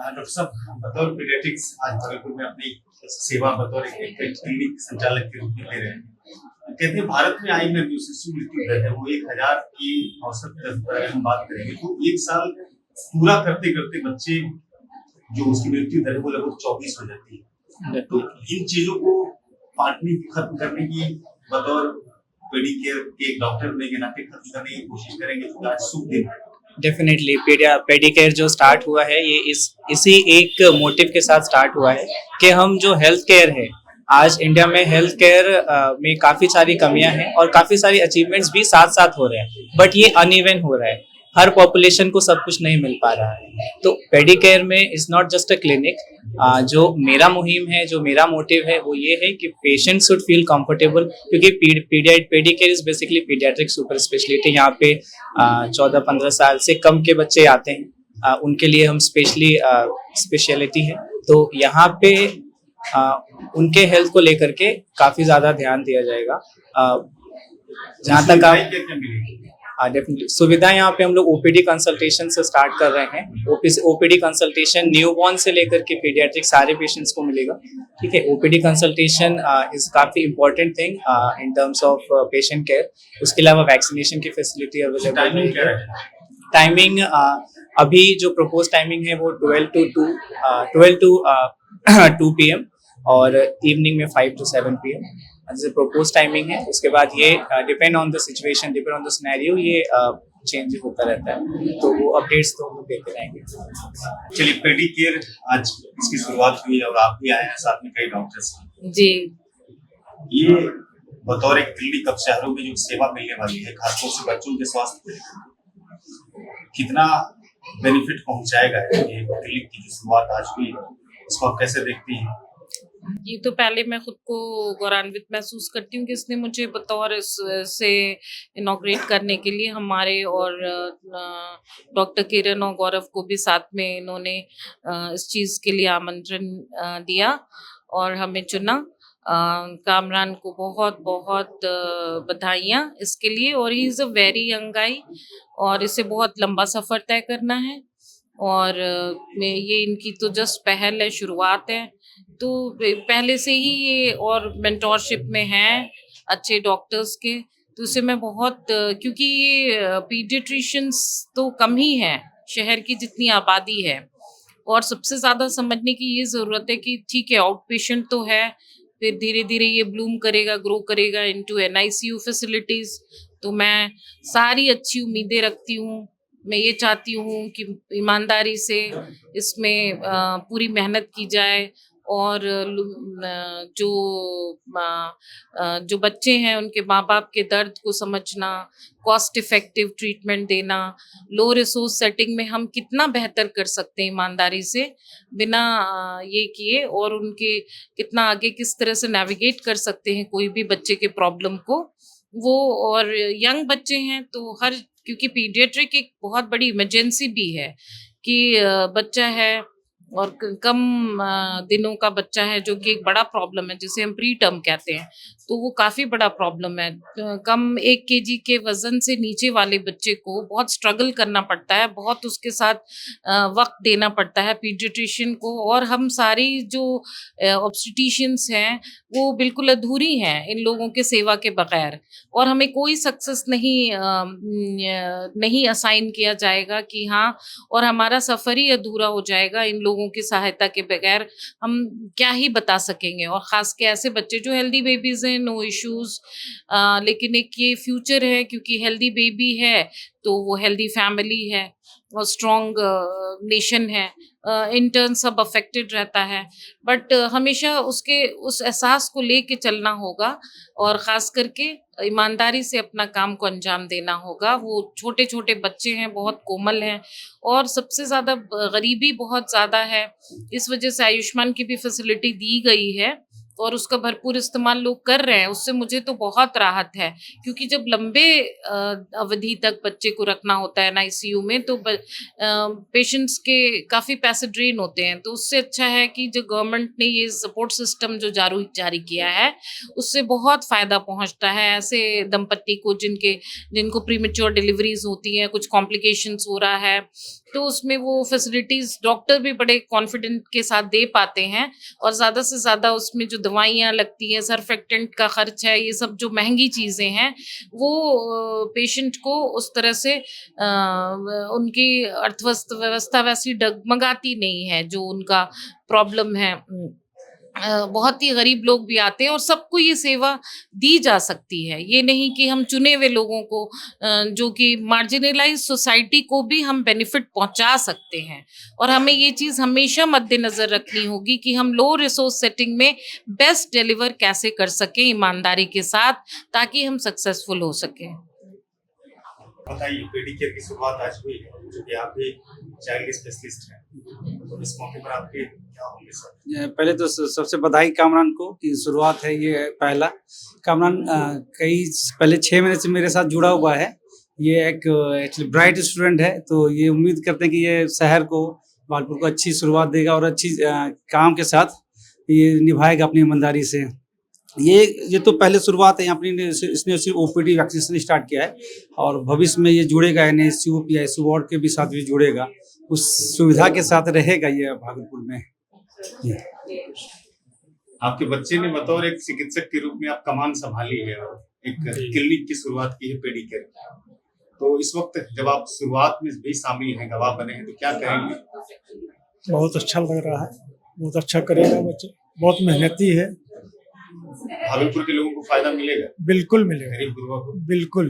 Doctor साहब, बतौर paediatrics आज भागलपुर में अपनी सेवा बतौर एक क्लिनिक संचालक के रूप में ले रहे हैं। कहते हैं भारत में आई में जो शिशु मृत्यु दर है वो 1000 की औसत दर पर अगर हम बात करेंगे तो एक साल पूरा करते करते बच्चे जो उसकी मृत्यु दर है वो लगभग 24 हो जाती है। तो इन चीजों को बांटने खत्म करने की बतौर पेडी केयर के एक डॉक्टर होने के नाते खत्म करने की कोशिश करेंगे तो आज शुभ दिन है। डेफिनेटली पेडी केयर जो स्टार्ट हुआ है ये इसी एक मोटिव के साथ स्टार्ट हुआ है कि हम जो हेल्थ केयर है आज इंडिया में हेल्थ केयर में काफ़ी सारी कमियां हैं और काफ़ी सारी अचीवमेंट्स भी साथ साथ हो रहे हैं, बट ये अनइवन हो रहा है। हर पॉपुलेशन को सब कुछ नहीं मिल पा रहा है। तो पेडी केयर में is not just a clinic. जो मेरा मुहिम है, जो मेरा मोटिव है वो ये है कि पेशेंट शुड फील कंफर्टेबल, क्योंकि paedi care is basically paediatric super speciality. यहाँ पे 14-15 साल से कम के बच्चे आते हैं, उनके लिए हम स्पेशलिटी है। तो यहाँ पे उनके हेल्थ को लेकर के काफ़ी ज़्यादा ध्यान दिया जाएगा। जहाँ तक आप डेफिनेटली सुविधा यहाँ पे हम लोग ओपीडी कंसल्टेशन से स्टार्ट कर रहे हैं। ओपीडी कंसल्टेशन न्यूबॉर्न से लेकर के पीडियाट्रिक सारे पेशेंट्स को मिलेगा। ठीक है, ओपीडी कंसल्टेशन इज काफ़ी important thing in terms of patient care. उसके अलावा वैक्सीनेशन की फैसिलिटी अवेलेबल है। टाइमिंग अभी जो प्रपोज टाइमिंग है वो 12 to 2 PM और इवनिंग में 5 to 7 PM जैसे प्रपोज टाइमिंग है। उसके बाद ये depend on the situation, depend on the scenario ये चेंज होता रहता है, तो वो अपडेट्स तो हम लोग देते रहेंगे। चलिए, पेडी केयर आज इसकी शुरुआत हुई और आप भी आए हैं, साथ में कई डॉक्टर्स जी। ये बतौर एक क्लिनिक अब शहरों में जो सेवा मिलने वाली है, खासतौर से बच्चों के स्वास्थ्य को कितना बेनिफिट पहुंचाएगा ये क्लिनिक की जो शुरुआत आज हुई है, इसको आप कैसे देखती हैं? ये तो पहले मैं खुद को गौरवान्वित महसूस करती हूँ कि इसने मुझे बतौर से इनॉग्रेट करने के लिए हमारे और डॉक्टर किरण और गौरव को भी साथ में इन्होंने इस चीज़ के लिए आमंत्रण दिया और हमें चुना। कामरान को बहुत बहुत बधाइयाँ इसके लिए। और he is a very young गाई और इसे बहुत लंबा सफ़र तय करना है और ये इनकी तो जस्ट पहल है, शुरुआत है। तो पहले से ही ये और मेंटोरशिप में हैं अच्छे डॉक्टर्स के, तो उसे मैं बहुत क्योंकि ये पीडियाट्रिशियंस तो कम ही हैं शहर की जितनी आबादी है। और सबसे ज़्यादा समझने की ये ज़रूरत है कि ठीक है आउट पेशेंट तो है, फिर धीरे धीरे ये ब्लूम करेगा, ग्रो करेगा इनटू NICU फैसिलिटीज़। तो मैं सारी अच्छी उम्मीदें रखती हूँ। मैं ये चाहती हूँ कि ईमानदारी से इसमें पूरी मेहनत की जाए और जो बच्चे हैं उनके माँ बाप के दर्द को समझना, कॉस्ट इफ़ेक्टिव ट्रीटमेंट देना, लो रिसोर्स सेटिंग में हम कितना बेहतर कर सकते हैं ईमानदारी से बिना ये किए, और उनके कितना आगे किस तरह से नेविगेट कर सकते हैं कोई भी बच्चे के प्रॉब्लम को वो। और यंग बच्चे हैं तो क्योंकि पीडियाट्रिक एक बहुत बड़ी इमरजेंसी भी है कि बच्चा है और कम दिनों का बच्चा है जो कि एक बड़ा प्रॉब्लम है, जिसे हम प्री टर्म कहते हैं, तो वो काफ़ी बड़ा प्रॉब्लम है। कम 1 kg के वज़न से नीचे वाले बच्चे को बहुत स्ट्रगल करना पड़ता है, बहुत उसके साथ वक्त देना पड़ता है पीडियाट्रिशियन को। और हम सारी जो ऑब्स्टेट्रिशियंस हैं वो बिल्कुल अधूरी हैं इन लोगों के सेवा के बगैर, और हमें कोई सक्सेस नहीं असाइन किया जाएगा कि हाँ, और हमारा सफ़र ही अधूरा हो जाएगा इन लोगों की सहायता के बगैर। हम क्या ही बता सकेंगे, और ख़ास के ऐसे बच्चे जो हेल्दी बेबीज़ हैं, नो इश्यूज़, लेकिन एक ये फ्यूचर है क्योंकि हेल्दी बेबी है तो वो हेल्दी फैमिली है और स्ट्रॉन्ग नेशन है। इन टर्न सब अफेक्टेड रहता है, बट हमेशा उसके उस एहसास को लेके चलना होगा और ख़ास करके ईमानदारी से अपना काम को अंजाम देना होगा। वो छोटे छोटे बच्चे हैं, बहुत कोमल हैं, और सबसे ज़्यादा गरीबी बहुत ज़्यादा है। इस वजह से आयुष्मान की भी फैसिलिटी दी गई है और उसका भरपूर इस्तेमाल लोग कर रहे हैं। उससे मुझे तो बहुत राहत है, क्योंकि जब लंबे अवधि तक बच्चे को रखना होता है NICU में तो पेशेंट्स के काफ़ी पैसे ड्रेन होते हैं। तो उससे अच्छा है कि जो गवर्नमेंट ने ये सपोर्ट सिस्टम जो जारी किया है उससे बहुत फ़ायदा पहुंचता है ऐसे दंपत्ति को जिनको प्रीमेच्योर डिलीवरीज होती हैं, कुछ कॉम्प्लिकेशंस हो रहा है, तो उसमें वो फैसिलिटीज डॉक्टर भी बड़े कॉन्फिडेंट के साथ दे पाते हैं, और ज़्यादा से ज़्यादा उसमें जो दवाइयाँ लगती हैं, सरफेक्टेंट का खर्च है, ये सब जो महंगी चीज़ें हैं वो पेशेंट को उस तरह से उनकी अर्थव्यवस्था वैसी डगमगाती नहीं है जो उनका प्रॉब्लम है। बहुत ही गरीब लोग भी आते हैं और सबको ये सेवा दी जा सकती है। ये नहीं कि हम चुने हुए लोगों को जो कि मार्जिनलाइज्ड सोसाइटी को भी हम बेनिफिट पहुंचा सकते हैं, और हमें ये चीज़ हमेशा मद्देनज़र रखनी होगी कि हम लो रिसोर्स सेटिंग में बेस्ट डिलीवर कैसे कर सकें ईमानदारी के साथ, ताकि हम सक्सेसफुल हो सकें। बताइए, पेडिकेयर की शुरुआत आज हुई है, जो कि आप भी चाइल्ड स्पेशलिस्ट हैं, तो इस मौके पर आपके क्या होंगे सर? पहले तो सबसे बधाई कामरान को कि शुरुआत है ये पहला। कामरान कई पहले 6 महीने से मेरे साथ जुड़ा हुआ है। ये एक एक्चुअली ब्राइट स्टूडेंट है, तो ये उम्मीद करते हैं कि ये शहर को, भागलपुर को अच्छी शुरुआत देगा और अच्छी काम के साथ ये निभाएगा अपनी ईमानदारी से। ये तो पहले शुरुआत है। अपनी इसने सिर्फ ओपीडी वैक्सीनेशन स्टार्ट किया है और भविष्य में ये जुड़ेगा एनएसयू पीआईसीयू वार्ड के भी साथ भी जुड़ेगा, उस सुविधा के साथ रहेगा ये भागलपुर में। आपके बच्चे ने बतौर एक चिकित्सक के रूप में आप कमान संभाली है और एक क्लिनिक की शुरुआत की है पेडिकेयर, तो इस वक्त जब आप शुरुआत में भी शामिल हैं, गवाह बने हैं, तो क्या कहेंगे? बहुत अच्छा लग रहा है, बहुत अच्छा करेगा बच्चा, बहुत मेहनती है। भागलपुर के लोगों को फायदा मिलेगा? बिल्कुल मिलेगा, गरीब गुरबा को? बिल्कुल।